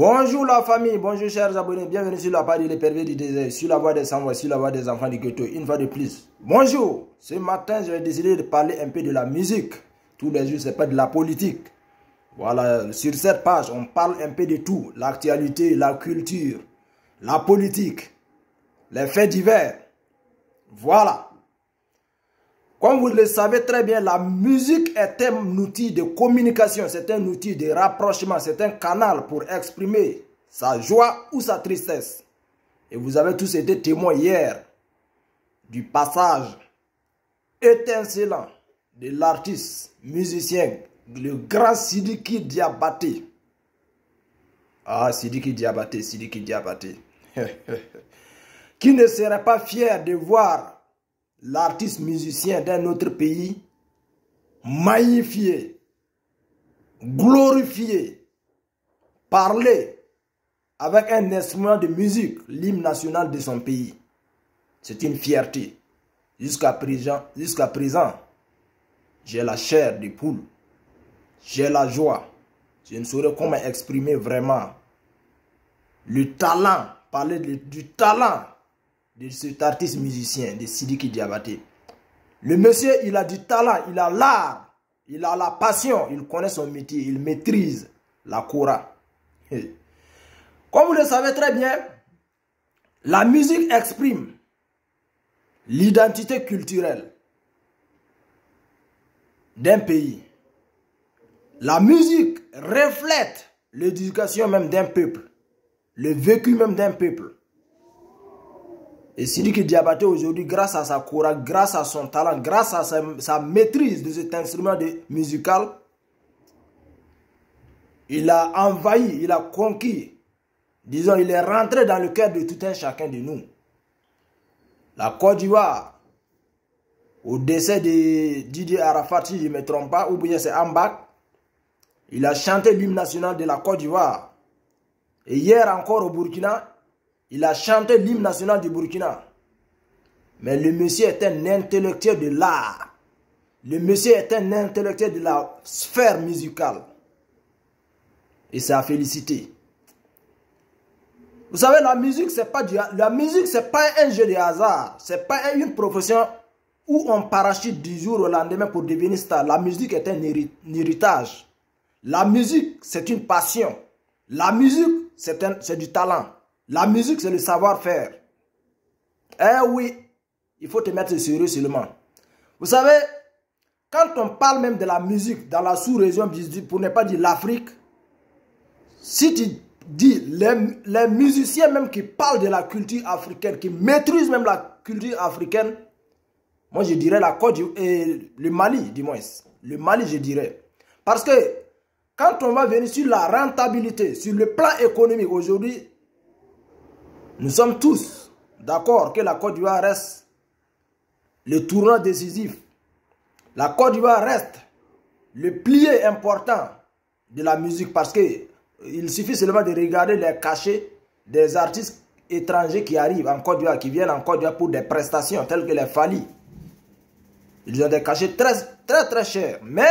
Bonjour la famille, bonjour chers abonnés, bienvenue sur la page des pervers du désert, sur la voie des sans-voix, sur la voie des enfants du ghetto, une fois de plus. Bonjour, ce matin je vais décider de parler un peu de la musique. Tous les jours c'est pas de la politique. Voilà, sur cette page on parle un peu de tout, l'actualité, la culture, la politique, les faits divers. Voilà. Comme vous le savez très bien, la musique est un outil de communication, c'est un outil de rapprochement, c'est un canal pour exprimer sa joie ou sa tristesse. Et vous avez tous été témoins hier du passage étincelant de l'artiste, musicien, le grand Sidiki Diabaté. Ah, Sidiki Diabaté, Sidiki Diabaté. Qui ne serait pas fier de voir l'artiste musicien d'un autre pays magnifié, glorifié, parler avec un instrument de musique, l'hymne national de son pays. C'est une fierté. Jusqu'à présent, j'ai la chair de poule, j'ai la joie. Je ne saurais comment exprimer vraiment le talent, parler du talent de cet artiste musicien, de Sidiki Diabaté. Le monsieur, il a du talent, il a l'art, il a la passion, il connaît son métier, il maîtrise la kora. Comme vous le savez très bien, la musique exprime l'identité culturelle d'un pays. La musique reflète l'éducation même d'un peuple, le vécu même d'un peuple. Et Sidiki Diabaté aujourd'hui, grâce à sa kora, grâce à son talent, grâce à sa maîtrise de cet instrument musical, il a envahi, il a conquis, disons, il est rentré dans le cœur de tout un chacun de nous. La Côte d'Ivoire, au décès de Didier Arafat, si je ne me trompe pas, ou bien c'est Ambak, il a chanté l'hymne national de la Côte d'Ivoire. Et hier encore au Burkina, il a chanté l'hymne national du Burkina. Mais le monsieur est un intellectuel de l'art. Le monsieur est un intellectuel de la sphère musicale. Et c'est à féliciter. Vous savez, la musique, c'est pas un jeu de hasard. C'est pas une profession où on parachute du jour au lendemain pour devenir star. La musique est un héritage. La musique, c'est une passion. La musique, c'est du talent. La musique, c'est le savoir-faire. Eh oui, il faut te mettre sérieux seulement. Vous savez, quand on parle même de la musique dans la sous-région, pour ne pas dire l'Afrique, si tu dis les musiciens même qui parlent de la culture africaine, qui maîtrisent même la culture africaine, moi je dirais la Côte d'Ivoire et le Mali, du moins. Le Mali, je dirais. Parce que quand on va venir sur la rentabilité, sur le plan économique aujourd'hui, nous sommes tous d'accord que la Côte d'Ivoire reste le tournant décisif. La Côte d'Ivoire reste le pilier important de la musique parce qu'il suffit seulement de regarder les cachets des artistes étrangers qui arrivent en Côte d'Ivoire, qui viennent en Côte d'Ivoire pour des prestations telles que les Fali. Ils ont des cachets très chers. Mais,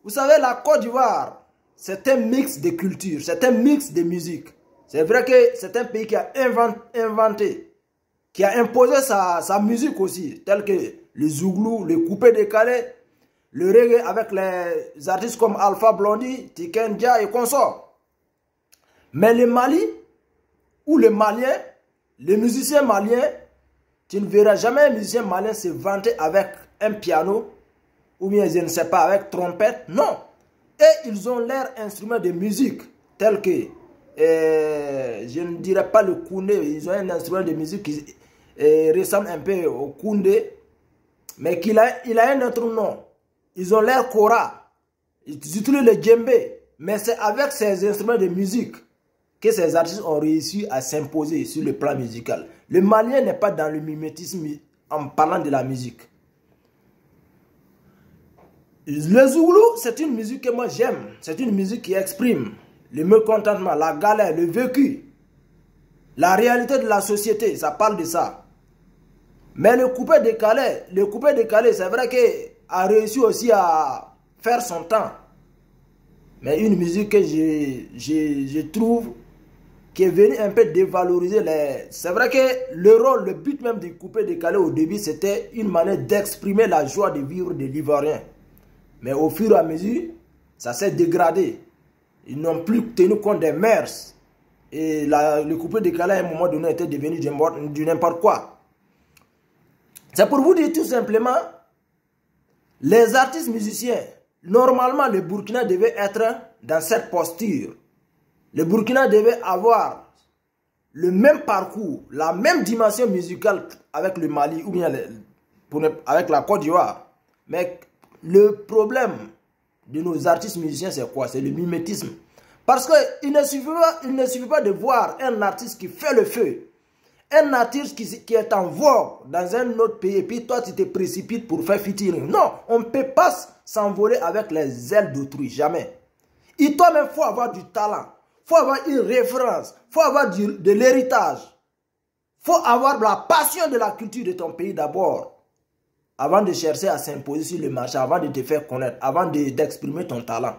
vous savez, la Côte d'Ivoire, c'est un mix de culture, c'est un mix de musique. C'est vrai que c'est un pays qui a inventé, qui a imposé sa musique aussi, telle que le zouglou, le coupé décalé, le reggae avec les artistes comme Alpha Blondy, Tiken Jah et consorts. Mais le Mali, ou le Malien, les musiciens maliens, tu ne verras jamais un musicien malien se vanter avec un piano, ou bien je ne sais pas, avec trompette, non. Et ils ont leur instrument de musique, tel que je ne dirais pas le koundé, ils ont un instrument de musique qui ressemble un peu au koundé, mais il a un autre nom. Ils ont l'air kora, ils utilisent le djembé, mais c'est avec ces instruments de musique que ces artistes ont réussi à s'imposer sur le plan musical. Le Malien n'est pas dans le mimétisme en parlant de la musique. Le zoulou, c'est une musique que moi j'aime, c'est une musique qui exprime le mécontentement, la galère, le vécu, la réalité de la société, ça parle de ça. Mais le coupé décalé, c'est vrai qu'il a réussi aussi à faire son temps. Mais une musique que je trouve qui est venue un peu dévaloriser les... C'est vrai que le but même du coupé décalé au début, c'était une manière d'exprimer la joie de vivre de l'Ivoirien. Mais au fur et à mesure, ça s'est dégradé. Ils n'ont plus tenu compte des mœurs. Et le coupé décalé, à un moment donné, était devenu du n'importe quoi. C'est pour vous dire tout simplement, les artistes musiciens, normalement, le Burkina devait être dans cette posture. Le Burkina devait avoir le même parcours, la même dimension musicale avec le Mali ou bien avec la Côte d'Ivoire. Mais le problème de nos artistes musiciens, c'est quoi? C'est le mimétisme. Parce qu'il ne suffit pas de voir un artiste qui fait le feu, un artiste qui est en vogue dans un autre pays, et puis toi tu te précipites pour faire featuring. Non, on ne peut pas s'envoler avec les ailes d'autrui, jamais. Et toi-même, il faut avoir du talent, il faut avoir une référence, il faut avoir de l'héritage, il faut avoir la passion de la culture de ton pays d'abord, avant de chercher à s'imposer sur le marché, avant de te faire connaître, avant d'exprimer ton talent.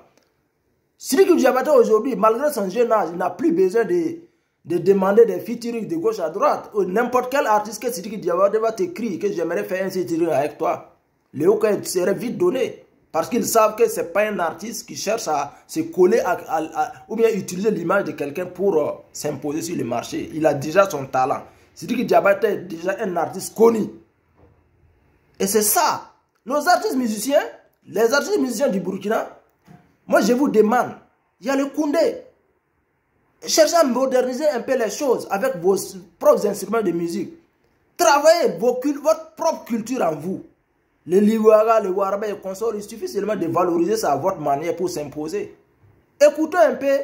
Sidiki Diabaté aujourd'hui, malgré son jeune âge, il n'a plus besoin de demander des featuring de gauche à droite. N'importe quel artiste que Sidiki Diabaté va t'écrire que j'aimerais faire un featuring avec toi. Le haut serait vite donné. Parce qu'ils savent que ce n'est pas un artiste qui cherche à se coller ou bien utiliser l'image de quelqu'un pour s'imposer sur le marché. Il a déjà son talent. Sidiki Diabaté est déjà un artiste connu. Et c'est ça. Nos artistes musiciens, les artistes musiciens du Burkina, moi, je vous demande, il y a le Koundé. Cherchez à moderniser un peu les choses avec vos propres instruments de musique. Travaillez votre propre culture en vous. Le Liwaga, le Waraba et consorts, il suffit seulement de valoriser ça à votre manière pour s'imposer. Écoutez un peu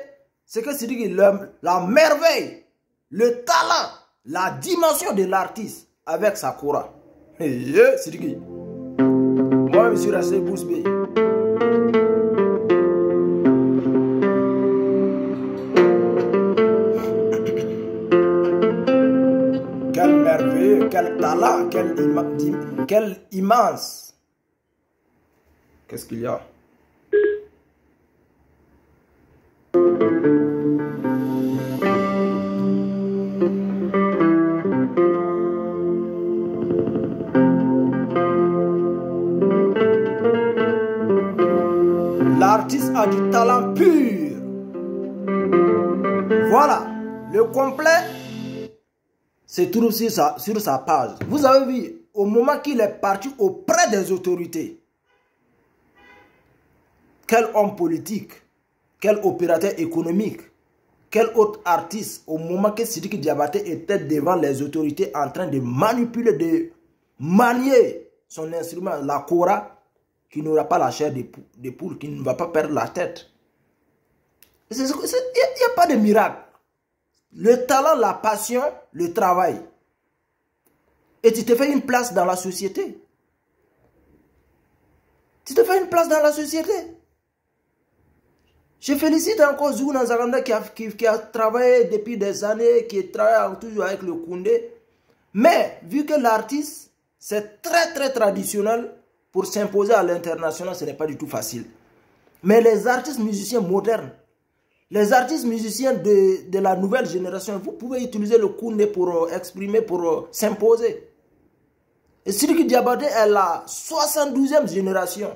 ce que c'est dit, la merveille, le talent, la dimension de l'artiste avec Sakura. C'est dit, moi, je suis resté bouche bée. Quel merveilleux, quel talent, quel immense. Qu'est-ce qu'il y a? L'artiste a du talent pur. Voilà, le complet se trouve sur sa page. Vous avez vu, au moment qu'il est parti auprès des autorités, quel homme politique, quel opérateur économique, quel autre artiste, au moment que Sidiki Diabaté était devant les autorités en train de manipuler, de manier son instrument, la kora, qui n'aura pas la chair de poule, qui ne va pas perdre la tête. Il n'y a pas de miracle. Le talent, la passion, le travail. Et tu te fais une place dans la société. Tu te fais une place dans la société. Je félicite encore Zoukou Nzaranda qui a travaillé depuis des années, qui travaille toujours avec le Koundé. Mais vu que l'artiste, c'est très traditionnel, pour s'imposer à l'international, ce n'est pas du tout facile. Mais les artistes musiciens modernes, les artistes musiciens de la nouvelle génération, vous pouvez utiliser le Koundé pour exprimer, pour s'imposer. Et Sidiki Diabaté est la 72e génération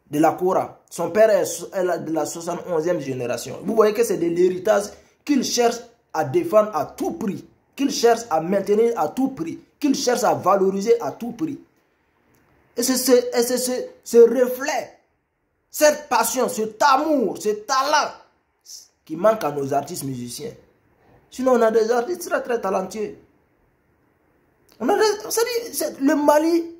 de la Kora. Son père est de la 71e génération. Vous voyez que c'est de l'héritage qu'il cherche à défendre à tout prix, qu'il cherche à maintenir à tout prix, qu'il cherche à valoriser à tout prix. Et c'est ce reflet, cette passion, cet amour, ce talent qui manque à nos artistes musiciens. Sinon, on a des artistes très talentueux. On a le Mali,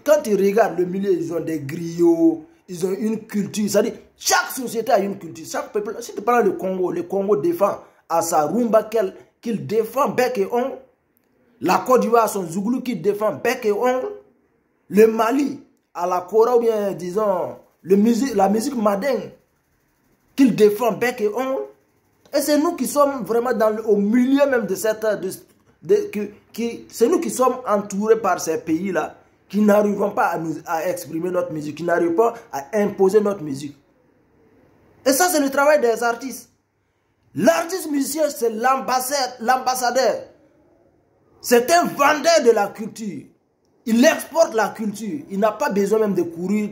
quand tu regardes le milieu, ils ont des griots, ils ont une culture. C'est-à-dire, chaque société a une culture. Chaque peuple, si tu parles du Congo, le Congo défend à sa rumba qu'il défend bec et ongle. La Côte d'Ivoire a son Zouglou qui défend bec et ongle. Le Mali à la Kora ou bien disons la musique madingue qu'il défend bec et ongle. Et c'est nous qui sommes vraiment au milieu même de cette... c'est nous qui sommes entourés par ces pays-là qui n'arrivons pas à exprimer notre musique, qui n'arrivent pas à imposer notre musique. Et ça, c'est le travail des artistes. L'artiste musicien, c'est l'ambassadeur. C'est un vendeur de la culture. Il exporte la culture. Il n'a pas besoin même de courir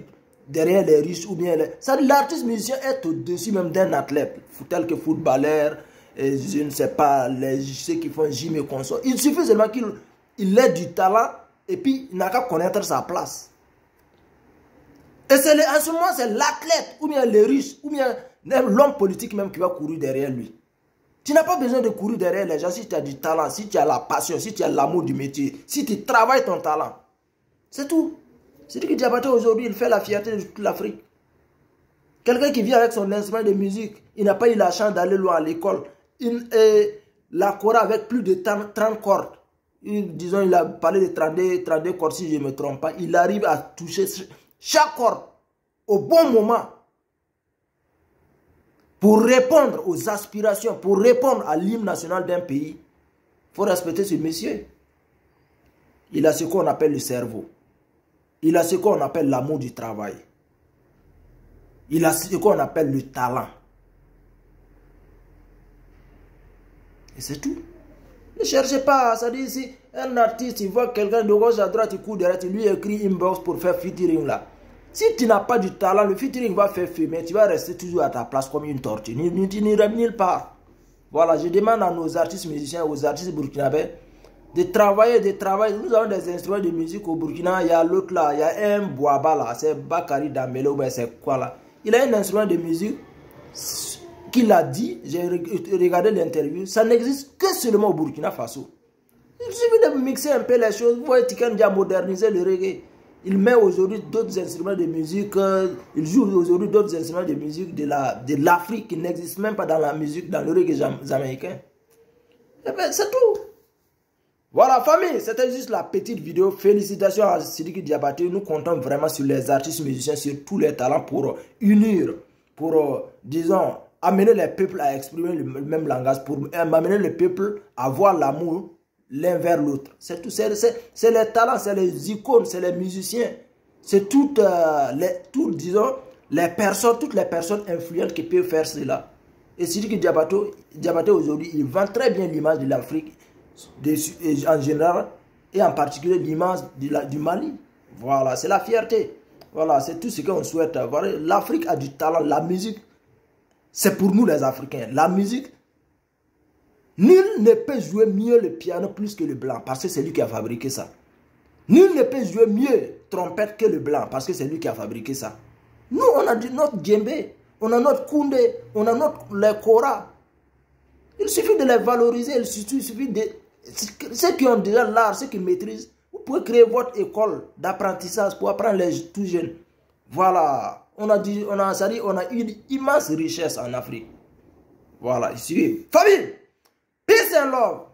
derrière les riches ou bien l'artiste musicien est au-dessus même d'un athlète, tel que footballeur, et je ne sais pas, ceux qui font gym et consort. Il suffit seulement qu'il ait du talent et puis il n'a qu'à connaître sa place. Et en ce moment, c'est l'athlète, ou bien les riches, ou bien l'homme politique même qui va courir derrière lui. Tu n'as pas besoin de courir derrière les gens si tu as du talent, si tu as la passion, si tu as l'amour du métier, si tu travailles ton talent. C'est tout. C'est-à-dire que Diabaté aujourd'hui, il fait la fierté de toute l'Afrique. Quelqu'un qui vient avec son instrument de musique, il n'a pas eu la chance d'aller loin à l'école. La kora avec plus de 30 cordes. Disons, il a parlé de 32 cordes si je ne me trompe pas. Il arrive à toucher chaque corde au bon moment pour répondre aux aspirations, pour répondre à l'hymne national d'un pays. Il faut respecter ce monsieur. Il a ce qu'on appelle le cerveau. Il a ce qu'on appelle l'amour du travail. Il a ce qu'on appelle le talent. Et c'est tout. Ne cherchez pas, ça dit ici, un artiste, il voit quelqu'un de gauche à droite, il court derrière, il lui écrit inbox pour faire featuring là. Si tu n'as pas du talent, le featuring va faire fumer, tu vas rester toujours à ta place comme une tortue. Tu n'iras nulle part. Voilà, je demande à nos artistes musiciens, aux artistes burkinabés, de travailler. Nous avons des instruments de musique au Burkina, il y a l'autre là, il y a un Boaba là, c'est Bakari Dambele, ou c'est quoi là. Il a un instrument de musique qu'il a dit, j'ai regardé l'interview, ça n'existe que seulement au Burkina Faso. Il suffit de mixer un peu les choses. Vous voyez, Tiken Jah a modernisé le reggae. Il met aujourd'hui d'autres instruments de musique, il joue aujourd'hui d'autres instruments de musique de l'Afrique qui n'existent même pas dans la musique, dans le reggae jamaïcain. Et bien, c'est tout. Voilà, famille, c'était juste la petite vidéo. Félicitations à Sidiki Diabaté. Nous comptons vraiment sur les artistes musiciens, sur tous les talents pour unir, pour, disons, amener les peuples à exprimer le même langage, pour amener les peuples à voir l'amour l'un vers l'autre. C'est tout. C'est les talents, c'est les icônes, c'est les musiciens. C'est toutes les personnes influentes qui peuvent faire cela. Et Sidiki Diabaté aujourd'hui, il vend très bien l'image de l'Afrique en général et en particulier l'image du Mali. Voilà, c'est la fierté. Voilà, c'est tout ce qu'on souhaite. Voilà, l'Afrique a du talent, la musique, c'est pour nous les Africains. La musique, nul ne peut jouer mieux le piano plus que le blanc parce que c'est lui qui a fabriqué ça. Nul ne peut jouer mieux trompette que le blanc parce que c'est lui qui a fabriqué ça. Nous, on a notre djembé, on a notre koundé, on a les kora. Il suffit de les valoriser, il suffit de... Ceux qui ont déjà l'art, ceux qui maîtrisent, vous pouvez créer votre école d'apprentissage pour apprendre les tout jeunes. Voilà, on a une immense richesse en Afrique. Voilà, ici. Famille, peace and love.